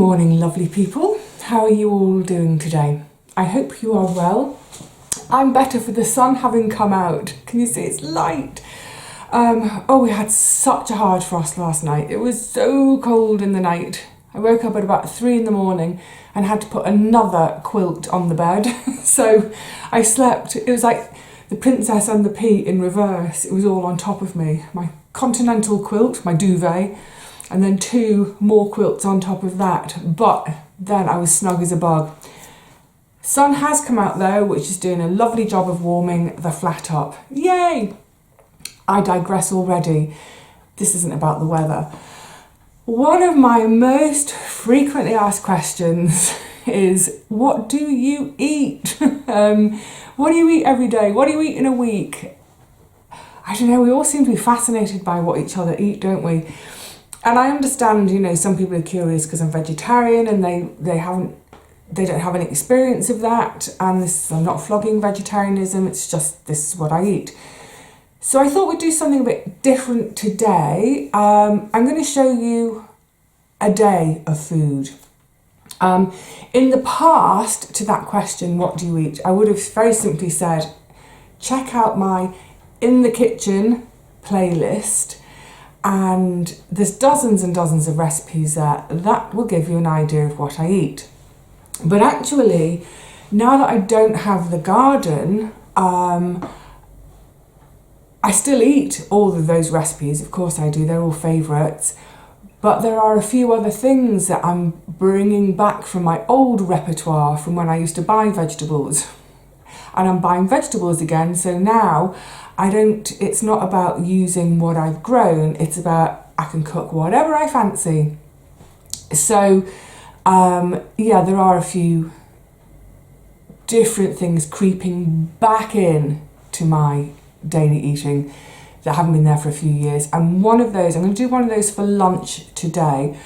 morning, lovely people. How are you all doing today? I hope you are well. I'm better for the sun having come out. Can you see it's light? We had such a hard frost last night. It was so cold in the night. I woke up at about 3 in the morning and had to put another quilt on the bed. So I slept. It was like the Princess and the Pea in reverse. It was all on top of me. My continental quilt, my duvet, and then 2 more quilts on top of that. But then I was snug as a bug. Sun has come out though, which is doing a lovely job of warming the flat up. Yay! I digress already. This isn't about the weather. One of my most frequently asked questions is, what do you eat? What do you eat every day? What do you eat in a week? I don't know, we all seem to be fascinated by what each other eat, don't we? And I understand, some people are curious because I'm vegetarian and they don't have any experience of that. And I'm not flogging vegetarianism, it's just this is what I eat. So I thought we'd do something a bit different today. I'm going to show you a day of food. In the past, to that question, what do you eat? I would have very simply said, check out my In the Kitchen playlist. And there's dozens and dozens of recipes there. That will give you an idea of what I eat. But actually, now that I don't have the garden, I still eat all of those recipes. Of course I do, they're all favourites. But there are a few other things that I'm bringing back from my old repertoire from when I used to buy vegetables. And I'm buying vegetables again, so now it's not about using what I've grown, it's about I can cook whatever I fancy. So, there are a few different things creeping back in to my daily eating that haven't been there for a few years. And one of those, I'm going to do one of those for lunch today.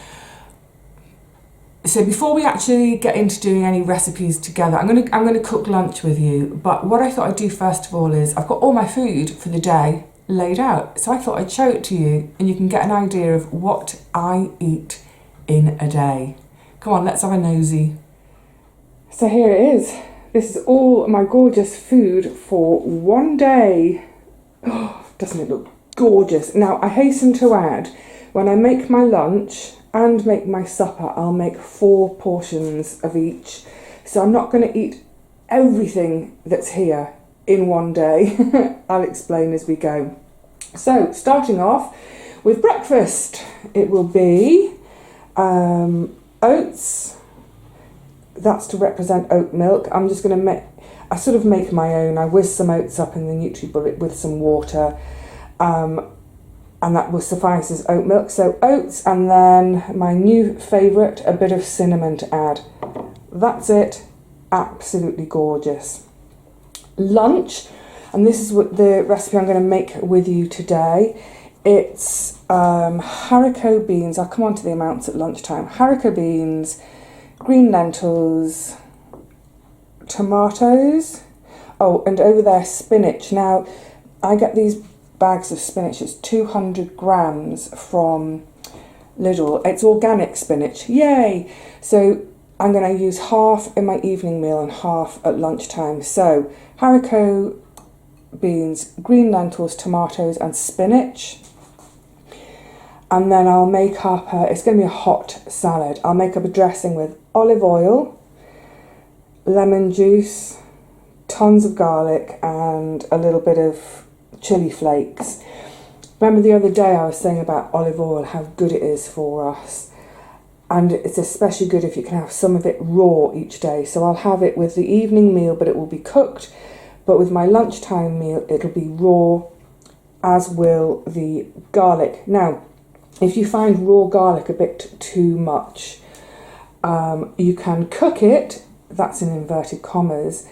So before we actually get into doing any recipes together, I'm going to cook lunch with you. But what I thought I'd do first of all is I've got all my food for the day laid out. So I thought I'd show it to you and you can get an idea of what I eat in a day. Come on, let's have a nosy. So here it is. This is all my gorgeous food for one day. Oh, doesn't it look gorgeous? Now, I hasten to add, when I make my lunch and make my supper, I'll make 4 portions of each. So I'm not going to eat everything that's here in one day. I'll explain as we go. So, starting off with breakfast, it will be oats. That's to represent oat milk. I'm just going to make my own. I whiz some oats up in the NutriBullet with some water. And that will suffice as oat milk. So oats, and then my new favourite, a bit of cinnamon to add. That's it. Absolutely gorgeous. Lunch, and this is what the recipe I'm going to make with you today. It's haricot beans. I'll come on to the amounts at lunchtime. Haricot beans, green lentils, tomatoes. Oh, and over there, spinach. Now, I get these bags of spinach. It's 200 grams from Lidl. It's organic spinach. Yay! So I'm going to use half in my evening meal and half at lunchtime. So haricot beans, green lentils, tomatoes and spinach. And then I'll make up it's going to be a hot salad. I'll make up a dressing with olive oil, lemon juice, tons of garlic and a little bit of chili flakes. Remember the other day I was saying about olive oil, how good it is for us, and it's especially good if you can have some of it raw each day. So I'll have it with the evening meal, but it will be cooked, but with my lunchtime meal it'll be raw, as will the garlic. Now, if you find raw garlic a bit too much, you can cook it, that's in inverted commas,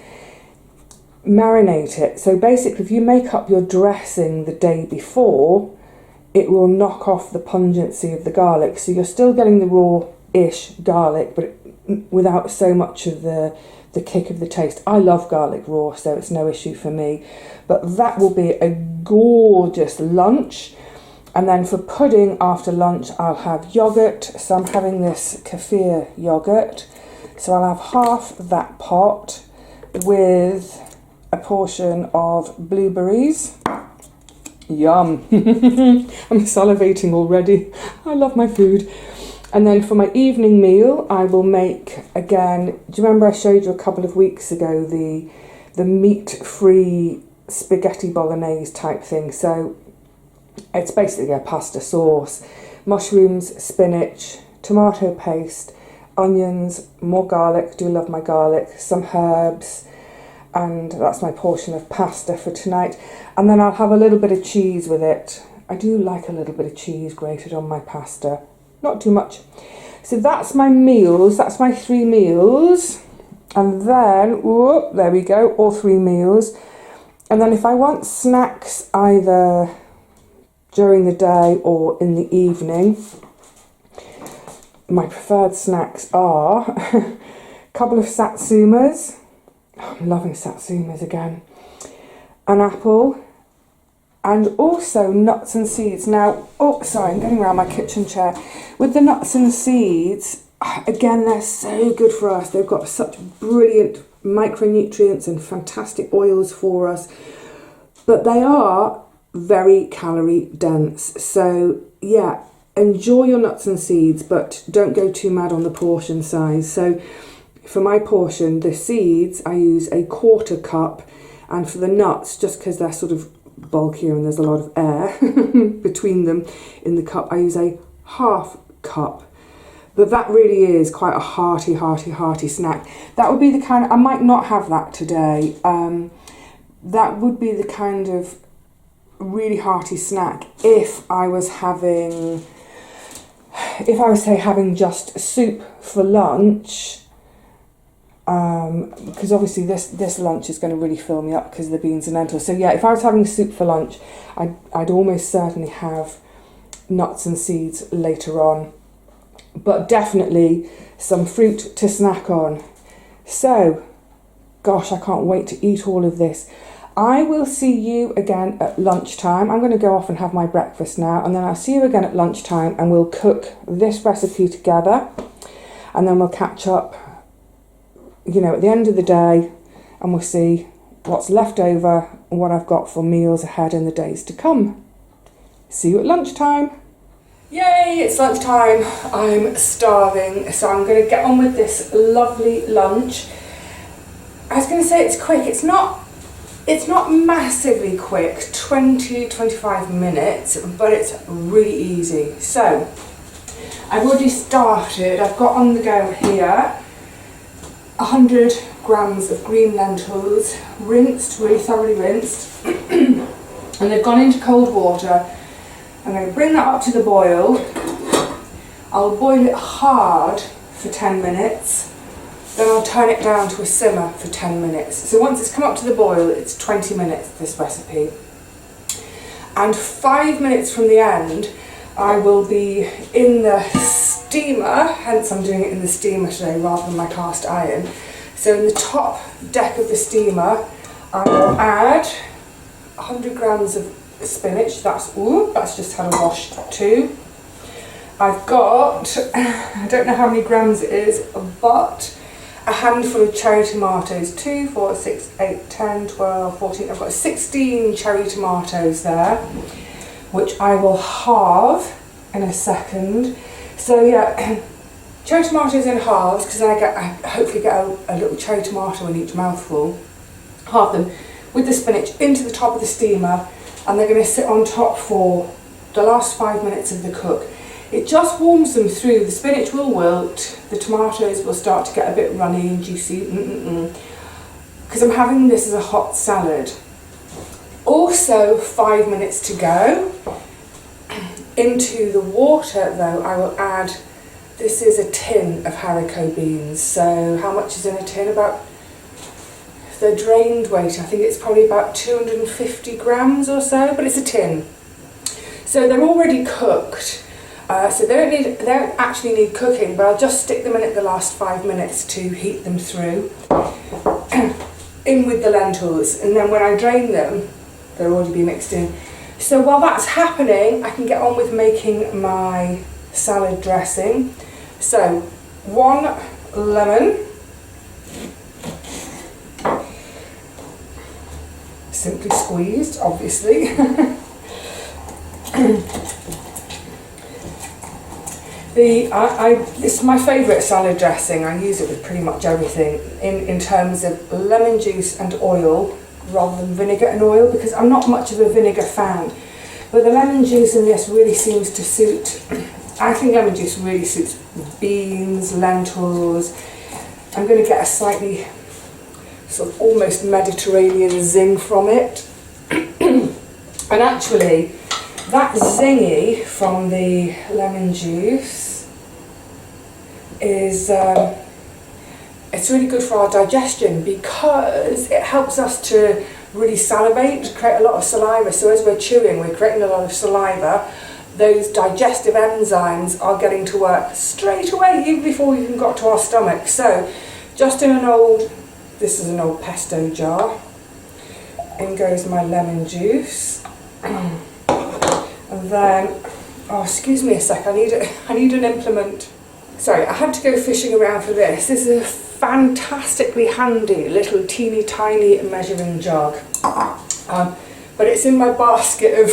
marinate it. So basically, if you make up your dressing the day before, it will knock off the pungency of the garlic. So you're still getting the raw-ish garlic, but without so much of the kick of the taste. I love garlic raw, so it's no issue for me. But that will be a gorgeous lunch. And then for pudding after lunch, I'll have yoghurt. So I'm having this kefir yoghurt. So I'll have half that pot with a portion of blueberries. Yum. I'm salivating already. I love my food. And then for my evening meal, I will make, again, do you remember I showed you a couple of weeks ago the meat-free spaghetti bolognese type thing? So it's basically a pasta sauce, mushrooms, spinach, tomato paste, onions, more garlic, do love my garlic, some herbs, and that's my portion of pasta for tonight. And then I'll have a little bit of cheese with it. I do like a little bit of cheese grated on my pasta, not too much. So that's my meals, that's my 3 meals. And then, whoop, there we go, all 3 meals. And then if I want snacks either during the day or in the evening, my preferred snacks are a couple of satsumas. Oh, I'm loving satsumas again. An apple, and also nuts and seeds. Now, oh, sorry, I'm getting around my kitchen chair. With the nuts and seeds, again, they're so good for us. They've got such brilliant micronutrients and fantastic oils for us, but they are very calorie dense. So yeah, enjoy your nuts and seeds, but don't go too mad on the portion size. So for my portion, the seeds, I use a 1/4 cup, and for the nuts, just because they're sort of bulkier and there's a lot of air between them in the cup, I use a 1/2 cup. But that really is quite a hearty snack. That would be the kind of, I might not have that today. That would be the kind of really hearty snack if I was having, say having just soup for lunch, because obviously this lunch is going to really fill me up because of the beans and lentils. So yeah, if I was having soup for lunch, I'd almost certainly have nuts and seeds later on, but definitely some fruit to snack on. So gosh, I can't wait to eat all of this. I will see you again at lunchtime. I'm going to go off and have my breakfast now, and then I'll see you again at lunchtime, and we'll cook this recipe together, and then we'll catch up, you know, at the end of the day, and we'll see what's left over and what I've got for meals ahead in the days to come. See you at lunchtime. Yay, it's lunchtime. I'm starving, so I'm going to get on with this lovely lunch. I was going to say it's quick. It's not massively quick, 20-25 minutes, but it's really easy. So I've already started. I've got on the go here 100 grams of green lentils, rinsed, really thoroughly rinsed, and they've gone into cold water. I'm going to bring that up to the boil. I'll boil it hard for 10 minutes. Then I'll turn it down to a simmer for 10 minutes. So once it's come up to the boil, it's 20 minutes, this recipe. And 5 minutes from the end, I will be in the steamer, hence I'm doing it in the steamer today rather than my cast iron. So in the top deck of the steamer, I will add 100 grams of spinach. That's just had a wash too. I've got, I don't know how many grams it is, but a handful of cherry tomatoes, 2, 4, 6, 8, 10, 12, 14, I've got 16 cherry tomatoes there, which I will halve in a second. So yeah, cherry tomatoes in halves, because then I hopefully get a little cherry tomato in each mouthful. Halve them with the spinach into the top of the steamer, and they're going to sit on top for the last 5 minutes of the cook. It just warms them through. The spinach will wilt, the tomatoes will start to get a bit runny and juicy, because I'm having this as a hot salad. Also 5 minutes to go. Into the water though, I will add, this is a tin of haricot beans. So how much is in a tin? About, the drained weight, I think it's probably about 250 grams or so, but it's a tin. So they're already cooked. So they don't actually need cooking, but I'll just stick them in at the last 5 minutes to heat them through, in with the lentils, and then when I drain them, they'll already be mixed in. So while that's happening, I can get on with making my salad dressing. So 1 lemon, simply squeezed, obviously. It's my favourite salad dressing. I use it with pretty much everything in terms of lemon juice and oil rather than vinegar and oil, because I'm not much of a vinegar fan. But the lemon juice in this really seems to suit, I think lemon juice really suits beans, lentils. I'm going to get a slightly sort of almost Mediterranean zing from it. And actually, that zingy from the lemon juice is it's really good for our digestion, because it helps us to really salivate, create a lot of saliva. So as we're chewing, we're creating a lot of saliva. Those digestive enzymes are getting to work straight away, even before we even got to our stomach. So just in this is an old pesto jar. In goes my lemon juice. And then, oh, excuse me a sec, I need an implement. Sorry, I had to go fishing around for this. This is a fantastically handy little teeny tiny measuring jug. But it's in my basket of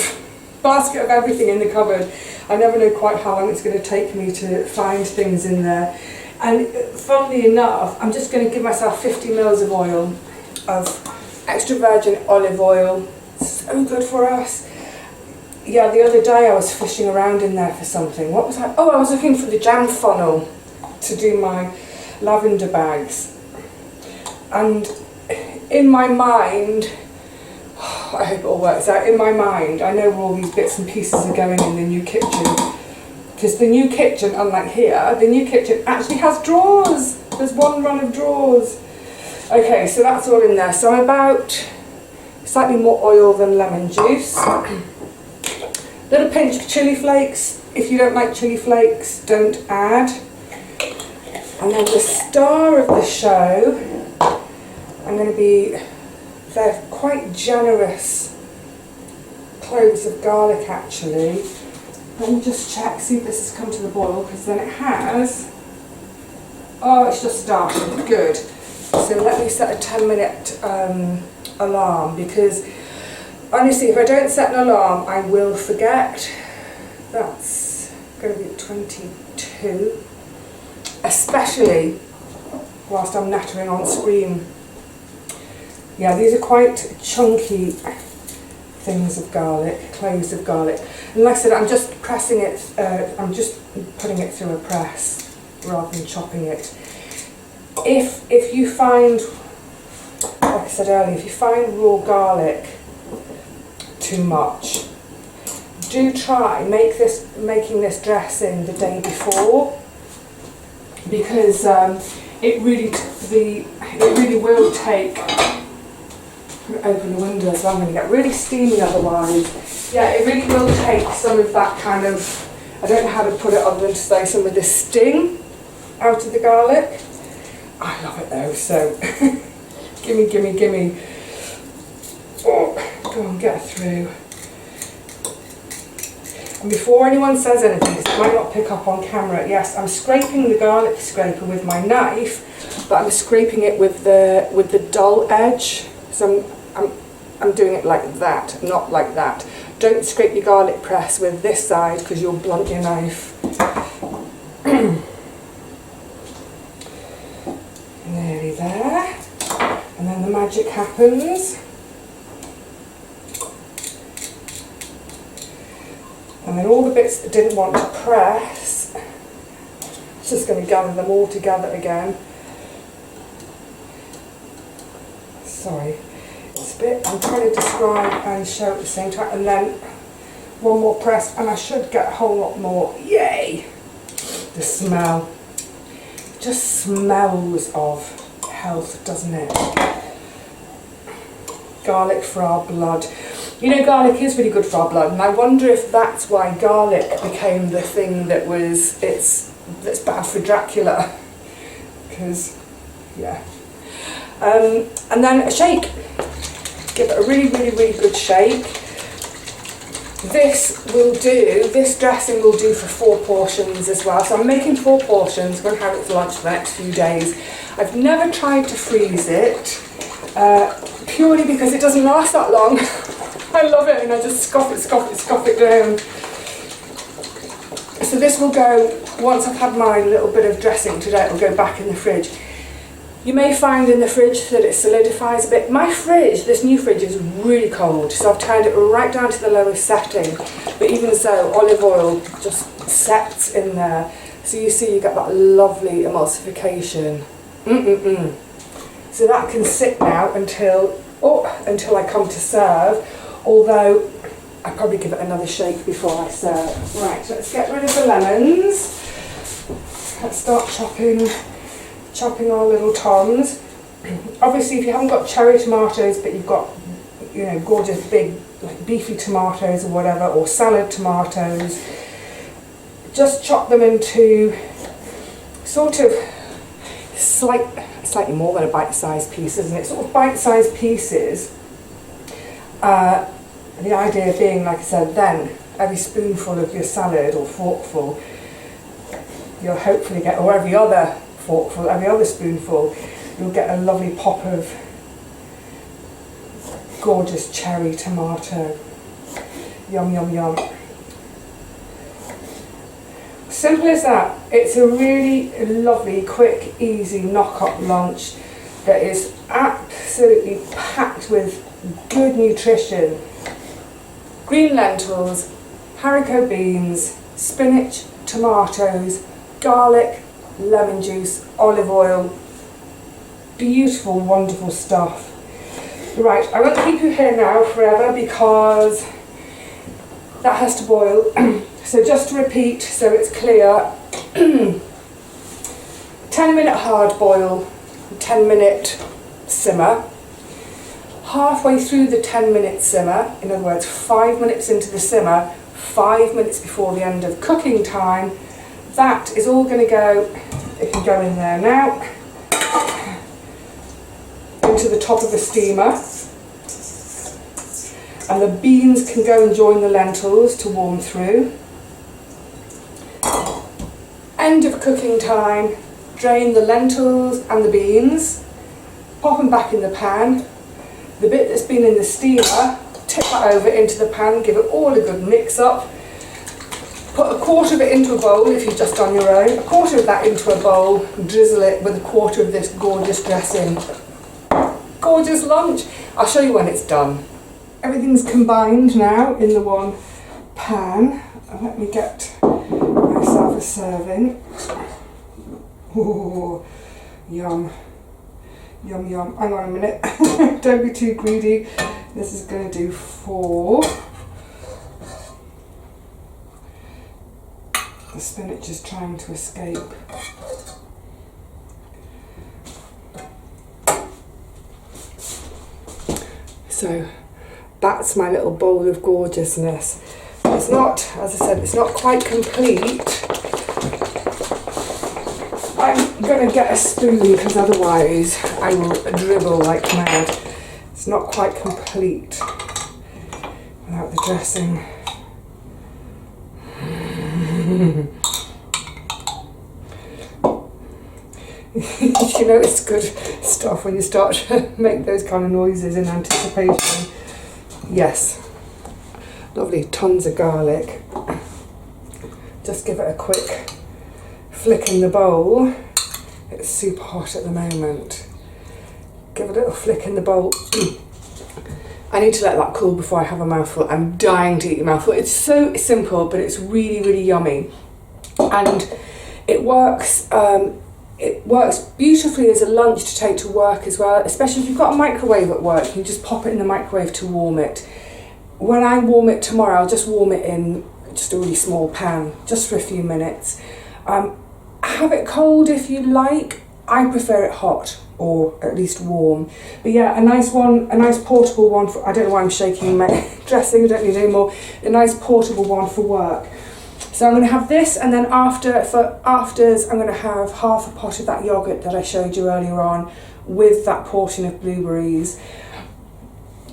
everything in the cupboard. I never know quite how long it's going to take me to find things in there. And funnily enough, I'm just going to give myself 50 mils of oil, of extra virgin olive oil. So good for us. Yeah, the other day I was fishing around in there for something. What was I? Oh, I was looking for the jam funnel to do my lavender bags. And in my mind, I hope it all works out, in my mind, I know where all these bits and pieces are going in the new kitchen. Because the new kitchen, unlike here, the new kitchen actually has drawers. There's 1 run of drawers. Okay, so that's all in there. So I'm about slightly more oil than lemon juice. Little pinch of chili flakes. If you don't like chili flakes, don't add. And then the star of the show, I'm going to be, they're quite generous cloves of garlic actually. Let me just check, see if this has come to the boil, because then it has. Oh, it's just started, good. So let me set a 10-minute alarm, because honestly, if I don't set an alarm, I will forget. That's going to be at 22. Especially whilst I'm nattering on screen. Yeah, these are quite chunky things of garlic, cloves of garlic. And like I said, I'm just pressing it, I'm just putting it through a press rather than chopping it. If you find, like I said earlier, if you find raw garlic too much, do try making this dressing the day before, because it really will take. Open the window, so I'm going to get really steamy otherwise. Yeah, it really will take some of that kind of, I don't know how to put it other than to say, some of the sting out of the garlic. I love it though, so gimme. Oh, go on, get through. And before anyone says anything, because it might not pick up on camera, yes, I'm scraping the garlic scraper with my knife, but I'm scraping it with the dull edge. So I'm doing it like that, not like that. Don't scrape your garlic press with this side, because you'll blunt your knife. Nearly there. And then the magic happens. And then all the bits that didn't want to press, just going to gather them all together again. Sorry, it's a bit, I'm trying to describe and show at the same time, and then one more press and I should get a whole lot more. Yay! The smell just smells of health, doesn't it? Garlic for our blood. You know, garlic is really good for our blood, and I wonder if that's why garlic became the thing that that's bad for Dracula. Because, yeah. And then a shake. Give it a really good shake. this dressing will do for 4 portions as well. So I'm making 4 portions, I'm going to have it for lunch for the next few days. I've never tried to freeze it, purely because it doesn't last that long. I love it, and I just scoff it down. So this will go, once I've had my little bit of dressing today, it will go back in the fridge. You may find in the fridge that it solidifies a bit. My fridge, this new fridge, is really cold, so I've turned it right down to the lowest setting. But even so, olive oil just sets in there. So you see you get that lovely emulsification. So that can sit now until I come to serve, although I'll probably give it another shake before I serve. Right, so let's get rid of the lemons. Let's start chopping our little tons. Obviously, if you haven't got cherry tomatoes, but you've got, you know, gorgeous big like beefy tomatoes or whatever, or salad tomatoes, just chop them into sort of slightly more than a bite-sized piece, isn't it? Sort of bite-sized pieces. The idea being, like I said, then every spoonful of your salad or forkful, you'll hopefully get, or every other forkful, every other spoonful, you'll get a lovely pop of gorgeous cherry tomato. Yum, yum, yum. Simple as that. It's a really lovely, quick, easy knock-up lunch that is absolutely packed with good nutrition. Green lentils, haricot beans, spinach, tomatoes, garlic, lemon juice, olive oil. Beautiful, wonderful stuff. Right, I won't keep you here now forever because that has to boil. So just to repeat so it's clear, 10-minute hard boil, 10-minute simmer. Halfway through the 10-minute simmer, in other words 5 minutes into the simmer, 5 minutes before the end of cooking time, that is all going to go, it can go in there now, into the top of the steamer, and the beans can go and join the lentils to warm through. End of cooking time, drain the lentils and the beans, pop them back in the pan. The bit that's been in the steamer, tip that over into the pan, give it all a good mix up. Put a quarter of it into a bowl if you've just done your own, a quarter of that into a bowl, drizzle it with a quarter of this gorgeous dressing. Gorgeous lunch. I'll show you when it's done. Everything's combined now in the one pan. Let me get myself a serving. Ooh, yum. Yum yum. Hang on a minute. Don't be too greedy. This is going to do 4. The spinach is trying to escape. So that's my little bowl of gorgeousness. It's not, as I said, it's not quite complete. I'm going to get a spoon because otherwise I will dribble like mad. It's not quite complete without the dressing. You know it's good stuff when you start to make those kind of noises in anticipation. Yes. Lovely, tons of garlic. Just give it a quick flick in the bowl. It's super hot at the moment. Give it a little flick in the bowl. I need to let that cool before I have a mouthful. I'm dying to eat a mouthful. It's so simple, but it's really, really yummy. And it works beautifully as a lunch to take to work as well, especially if you've got a microwave at work. You can just pop it in the microwave to warm it. When I warm it tomorrow, I'll just warm it in just a really small pan, just for a few minutes. Have it cold if you like. I prefer it hot, or at least warm. But yeah, a nice portable one for, I don't know why I'm shaking my dressing, I don't need any more. A nice portable one for work. So I'm going to have this, and then afters I'm going to have half a pot of that yoghurt that I showed you earlier on with that portion of blueberries.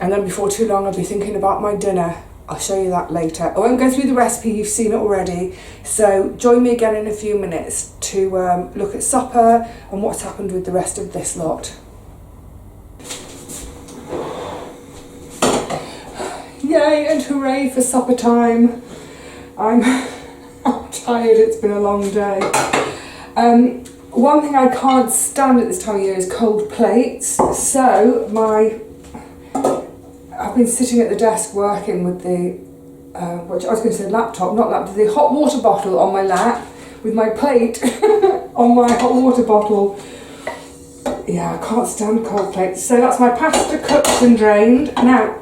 And then before too long I'll be thinking about my dinner. I'll show you that later. I won't go through the recipe, you've seen it already. So join me again in a few minutes to look at supper and what's happened with the rest of this lot. Yay and hooray for supper time. I'm tired, it's been a long day. One thing I can't stand at this time of year is cold plates. So I've been sitting at the desk working with the, what I was going to say laptop, not laptop, the hot water bottle on my lap with my plate on my hot water bottle. Yeah, I can't stand cold plates. So that's my pasta cooked and drained. Now,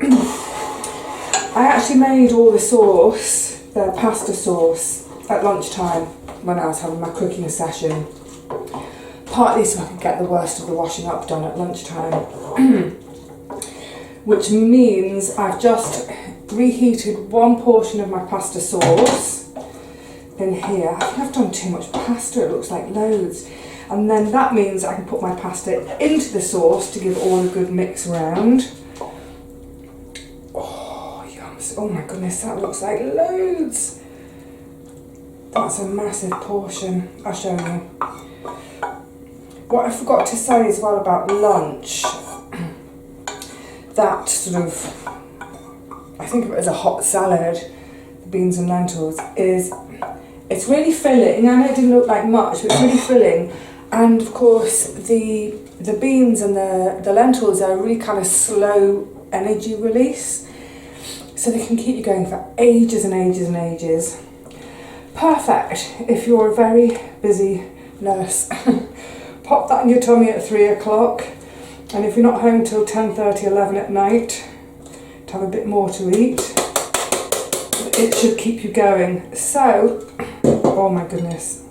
I actually made all the sauce, the pasta sauce, at lunchtime when I was having my cooking session. Partly so I could get the worst of the washing up done at lunchtime. Which means I've just reheated one portion of my pasta sauce in here. I think I've done too much pasta, it looks like loads. And then that means I can put my pasta into the sauce to give all a good mix around. Oh, yums. Oh my goodness, that looks like loads. That's a massive portion. I'll show you. What I forgot to say as well about lunch, that sort of, I think of it as a hot salad, the beans and lentils, is it's really filling. I know it didn't look like much, but it's really filling. And of course the beans and the lentils are really kind of slow energy release, so they can keep you going for ages and ages and ages. Perfect if you're a very busy nurse. Pop that in your tummy at 3 o'clock, and if you're not home till 10:30, 11 at night, to have a bit more to eat, it should keep you going. So, oh my goodness.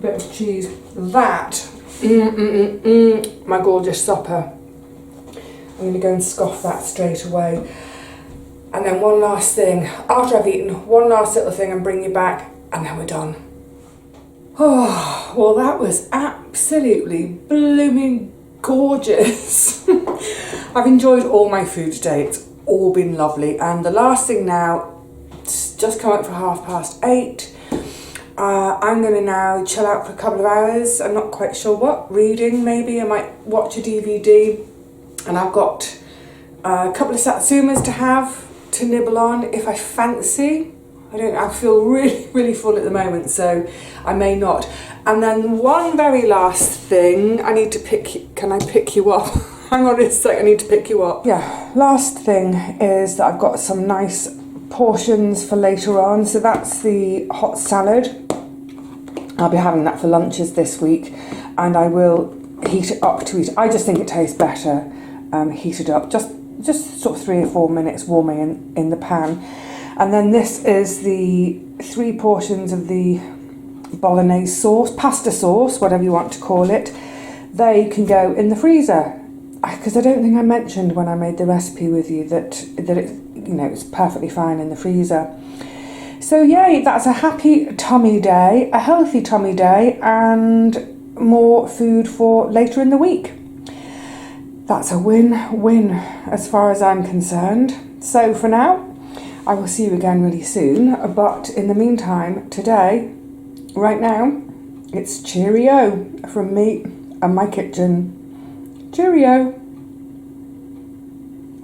Bit of cheese. That, my gorgeous supper. I'm going to go and scoff that straight away. And then one last thing, after I've eaten, one last little thing and bring you back, and then we're done. Oh, well that was absolutely blooming gorgeous. I've enjoyed all my food today, it's all been lovely. And the last thing now, it's just come up for 8:30. I'm going to now chill out for a couple of hours. I'm not quite sure what, reading maybe, I might watch a DVD. And I've got a couple of satsumas to have, to nibble on if I fancy. I feel really full at the moment, so I may not. And then one very last thing, I need to can I pick you up? Hang on a sec, I need to pick you up. Yeah, last thing is that I've got some nice portions for later on. So that's the hot salad. I'll be having that for lunches this week, and I will heat it up to eat. I just think it tastes better heated up, just sort of 3 or 4 minutes warming in the pan. And then this is the 3 portions of the bolognese sauce, pasta sauce, whatever you want to call it. They can go in the freezer, because I don't think I mentioned when I made the recipe with you that it's perfectly fine in the freezer. So yay, that's a happy tummy day, a healthy tummy day, and more food for later in the week. That's a win-win as far as I'm concerned. So for now, I will see you again really soon, but in the meantime, today, right now, it's cheerio from me and my kitchen. Cheerio!